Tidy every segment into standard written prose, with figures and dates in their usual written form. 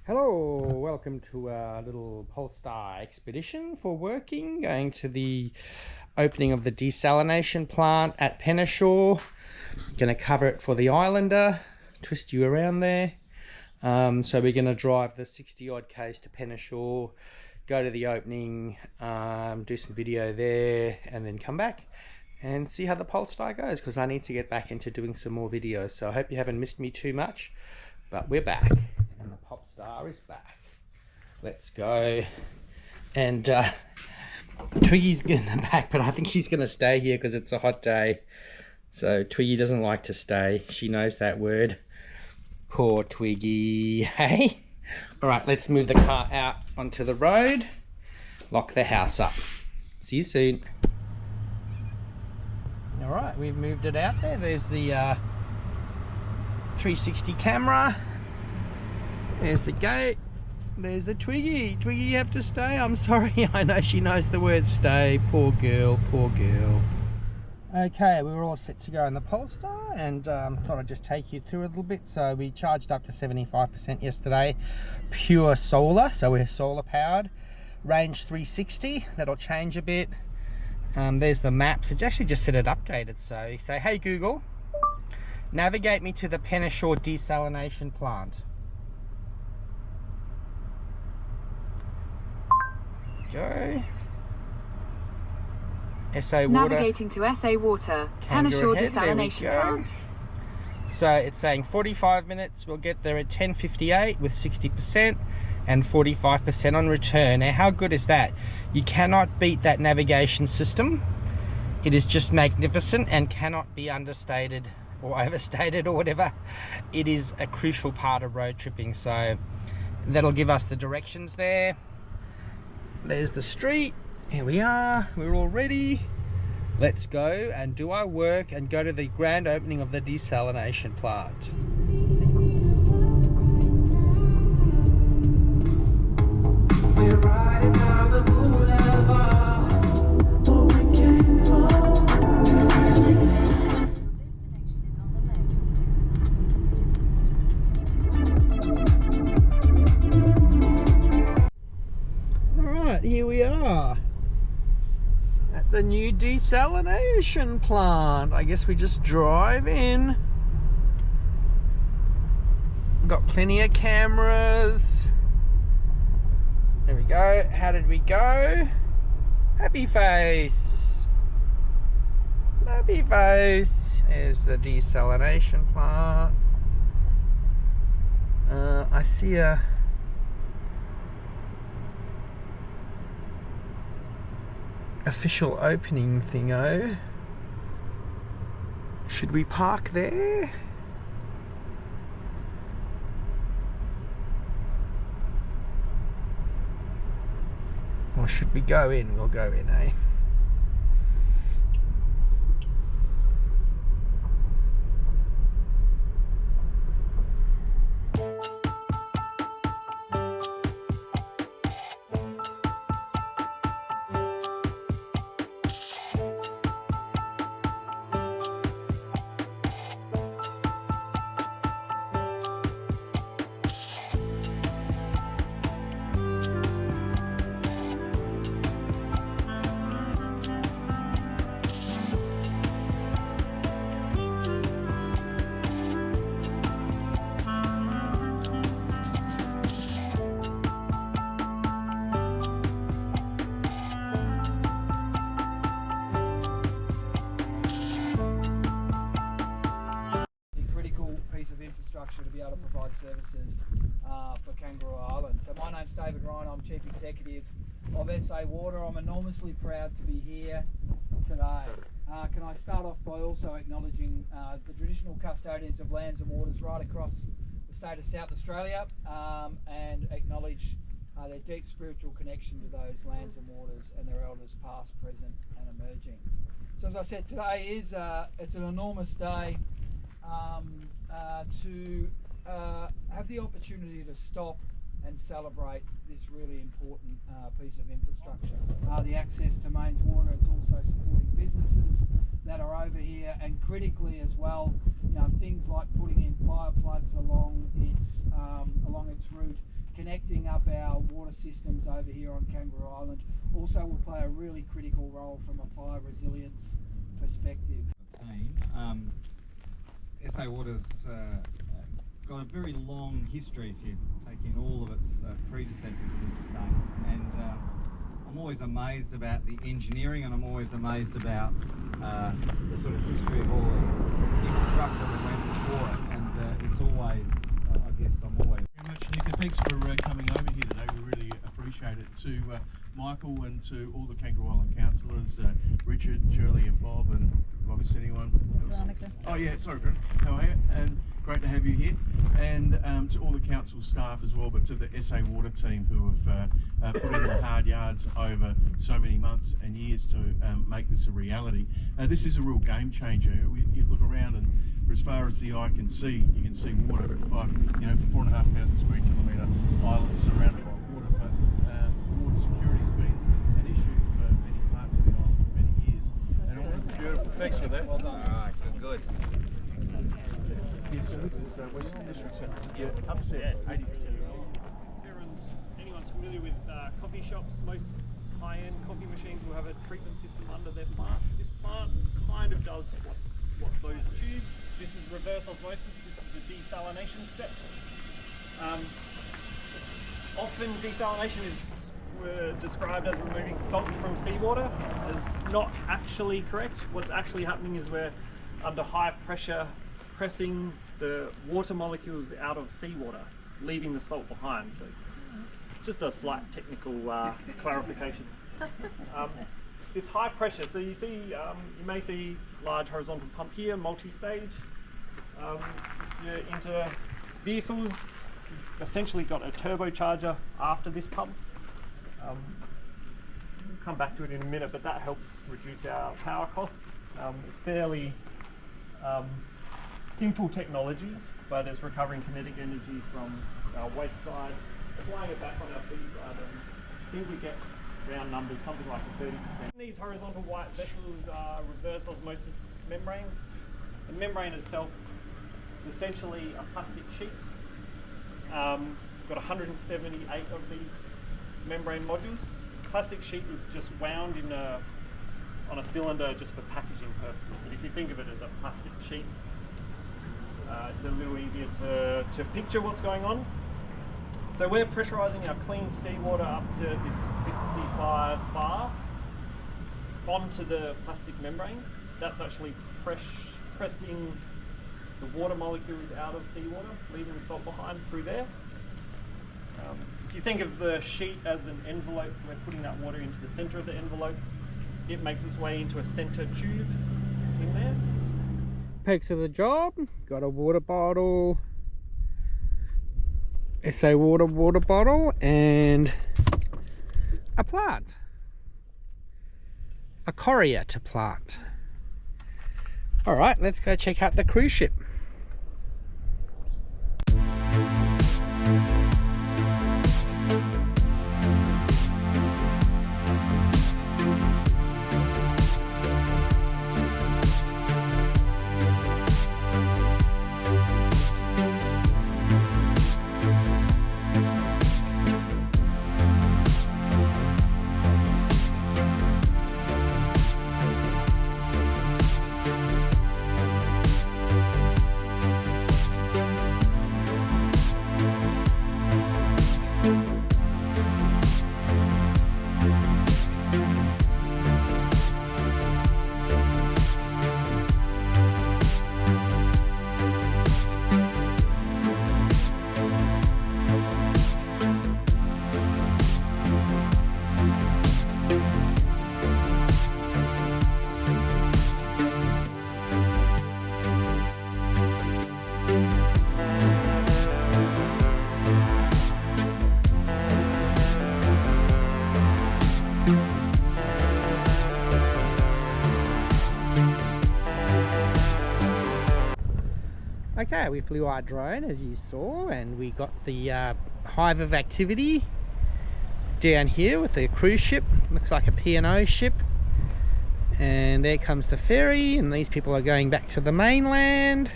Hello, welcome to a little Polestar expedition for working, going to the opening of the desalination plant at Penneshaw. Going to cover it for the Islander, twist you around there. So we're going to drive the 60 odd k's to Penneshaw, go to the opening, do some video there, and then come back and see how the Polestar goes, because I need to get back into doing some more videos. So I hope you haven't missed me too much, but we're back and the Polestar is back. Let's go. And Twiggy's in the back, but I think she's going to stay here because it's a hot day. So Twiggy doesn't like to stay. She knows that word. Poor Twiggy. Hey. All right, let's move the car out onto the road. Lock the house up. See you soon. All right, we've moved it out there. There's the 360 camera. There's the gate. There's the Twiggy. Twiggy, you have to stay. I'm sorry. I know she knows the word stay. Poor girl, poor girl. Okay, we were all set to go in the Polestar, and thought I'd just take you through a little bit. So we charged up to 75% yesterday. Pure solar, so we're solar powered. Range 360, that'll change a bit. There's the maps. It actually just said it updated. So you say, hey Google, navigate me to the Penneshaw desalination plant. Go. SA Water. Navigating to SA Water, Penneshaw desalination plant. So it's saying 45 minutes. We'll get there at 10:58 with 60% and 45% on return. Now, how good is that? You cannot beat that navigation system. It is just magnificent and cannot be understated or overstated or whatever. It is a crucial part of road tripping. So that'll give us the directions there. There's the street. Here we are. We're all ready. Let's go and do our work and go to the grand opening of the desalination plant. We're riding down the boulevard, where we came from. Alright, here we are at the new desalination plant. I guess we just drive in. Got plenty of cameras. There we go. How did we go? Happy face. Happy face. There's the desalination plant. I see a official opening thingo. Should we park there? Or should we go in? We'll go in, eh? Infrastructure to be able to provide services for Kangaroo Island. So my name's David Ryan, I'm Chief Executive of SA Water. I'm enormously proud to be here today. Can I start off by also acknowledging the traditional custodians of lands and waters right across the state of South Australia, and acknowledge their deep spiritual connection to those lands and waters and their elders past, present and emerging. So as I said, today is it's an enormous day to have the opportunity to stop and celebrate this really important piece of infrastructure. The access to Mains Water, it's also supporting businesses that are over here, and critically as well, things like putting in fire plugs along its route, connecting up our water systems over here on Kangaroo Island, also will play a really critical role from a fire resilience perspective. SA Water's got a very long history if you take in all of its predecessors in this state, and I'm always amazed about the engineering, and I'm always amazed about the sort of history of all the infrastructure that went before it, and it's always, I guess I'm always... Very much, Nick, and thanks for coming over here today. We really appreciate it. To Michael and to all the Kangaroo Island councillors, Richard, Shirley and Bob, and obviously anyone else. Veronica. Oh yeah, sorry Veronica, how are you? And great to have you here. And to all the council staff as well, but to the SA Water team who have put in the hard yards over so many months and years to make this a reality. This is a real game changer. You look around and for as far as the eye can see, you can see water. 4,500 square kilometre islands surrounded by water, but water security has been an issue for many parts of the island for many years. And it looks beautiful. Thanks for that. Well done. Alright, good. Yeah, so this is Western District Centre. Yeah, upset 80%. Anyone's familiar with coffee shops, most high-end coffee machines will have a treatment system under their plant. This plant kind of does what those tubes. This is reverse osmosis, this is the desalination step. Often desalination is described as removing salt from seawater. Is not actually correct. What's actually happening is we're under high pressure pressing the water molecules out of seawater, leaving the salt behind. So just a slight technical clarification. It's high pressure, so you see, you may see large horizontal pump here, multi-stage. You're into vehicles, essentially got a turbocharger after this pump. We'll come back to it in a minute, but that helps reduce our power costs. It's fairly simple technology, but it's recovering kinetic energy from our waste side, applying it back on our feed side, and I think we get round numbers, something like a 30%. These horizontal white vessels are reverse osmosis membranes. The membrane itself is essentially a plastic sheet. Got 178 of these membrane modules. Plastic sheet is just wound in on a cylinder just for packaging purposes. But if you think of it as a plastic sheet, it's a little easier to picture what's going on. So we're pressurising our clean seawater up to this 55 bar onto the plastic membrane. That's actually pressing the water molecules out of seawater, leaving the salt behind through there. If you think of the sheet as an envelope, we're putting that water into the centre of the envelope. It makes its way into a centre tube in there. Pegs of the job, got a water bottle, SA Water water bottle, and a plant, a courier to plant. All right, let's go check out the cruise ship. Okay, we flew our drone as you saw, and we got the hive of activity down here with the cruise ship. Looks like a P&O ship. And there comes the ferry, and these people are going back to the mainland.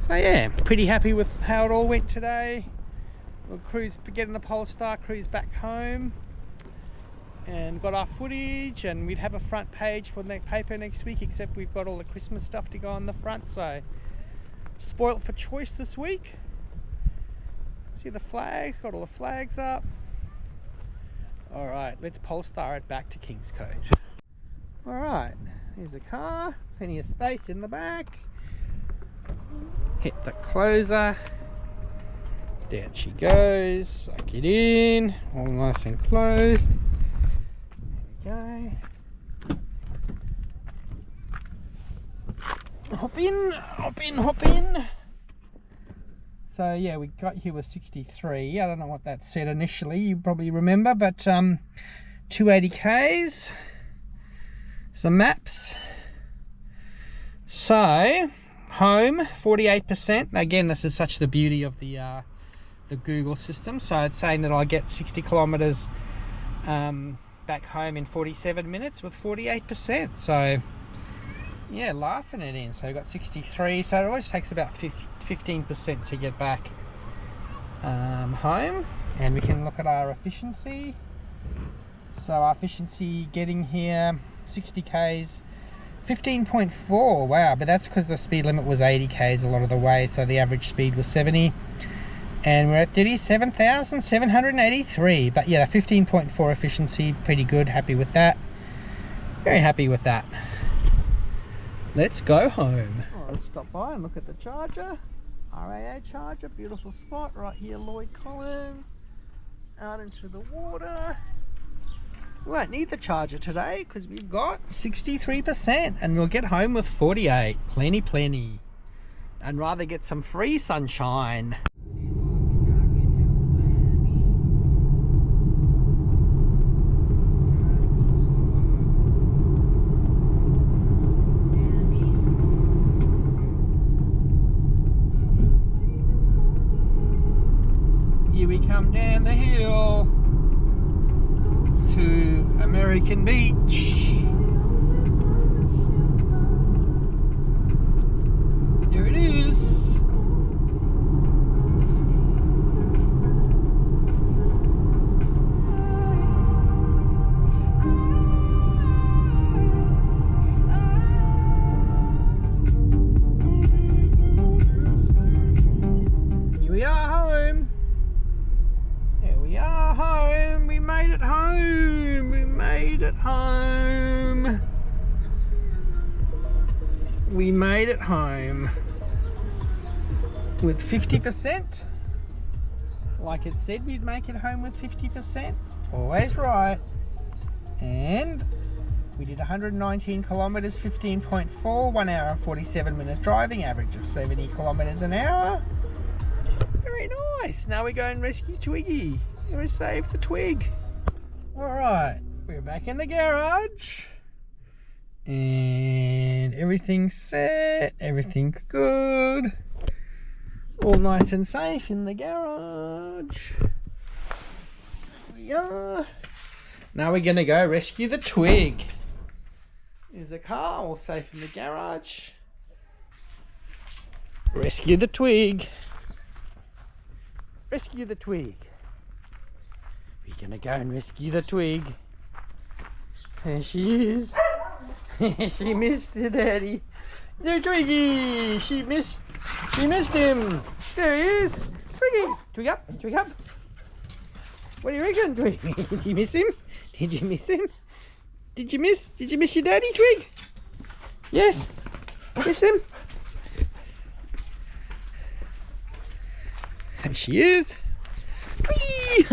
So yeah, pretty happy with how it all went today. We'll cruise, getting the Polestar, cruise back home, and got our footage, and we'd have a front page for the paper next week, except we've got all the Christmas stuff to go on the front, so spoilt for choice this week. See the flags, got all the flags up. All right, let's Polestar it back to Kingscote. All right, here's the car, plenty of space in the back. Hit the closer. Down she goes, suck it in, all nice and closed. There we go. Hop in, hop in, hop in. So yeah, we got here with 63. I don't know what that said initially, you probably remember, but 280 Ks. Some maps. So home 48%. Again, this is such the beauty of the Google system. So it's saying that I get 60 kilometers back home in 47 minutes with 48%. So yeah, laughing it in. So I got 63. So it always takes about 15% to get back home. And we can look at our efficiency. So our efficiency getting here 60 Ks, 15.4. Wow, but that's because the speed limit was 80 Ks a lot of the way, so the average speed was 70. And we're at 37,783. But yeah, 15.4 efficiency, pretty good. Happy with that. Very happy with that. Let's go home. Oh, let's stop by and look at the charger. RAA charger, beautiful spot right here, Lloyd Collins. Out into the water. We won't need the charger today because we've got 63% and we'll get home with 48. Plenty. And rather get some free sunshine. Here we come down the hill to American Beach. There it is. Here we are home. Here we are home. We made it home. We made it home. We made it home with 50%. Like it said, we'd make it home with 50%. Always right. And we did 119 kilometers, 15.4, 1 hour and 47 minute driving, average of 70 kilometers an hour. Very nice. Now we go and rescue Twiggy. We're gonna save the twig. Alright, we're back in the garage. And everything's set, everything's good. All nice and safe in the garage. There we are. Now we're gonna go rescue the twig. There's a car all safe in the garage. Rescue the twig. Rescue the twig. We're gonna go and rescue the twig. There she is. She missed her daddy. There, Twiggy. She missed him. There he is. Twiggy. Twig up. Twig up. What do you reckon, Twig? Did you miss him? Did you miss him? Did you miss your daddy, Twig? Yes. Miss him? There she is. Whee!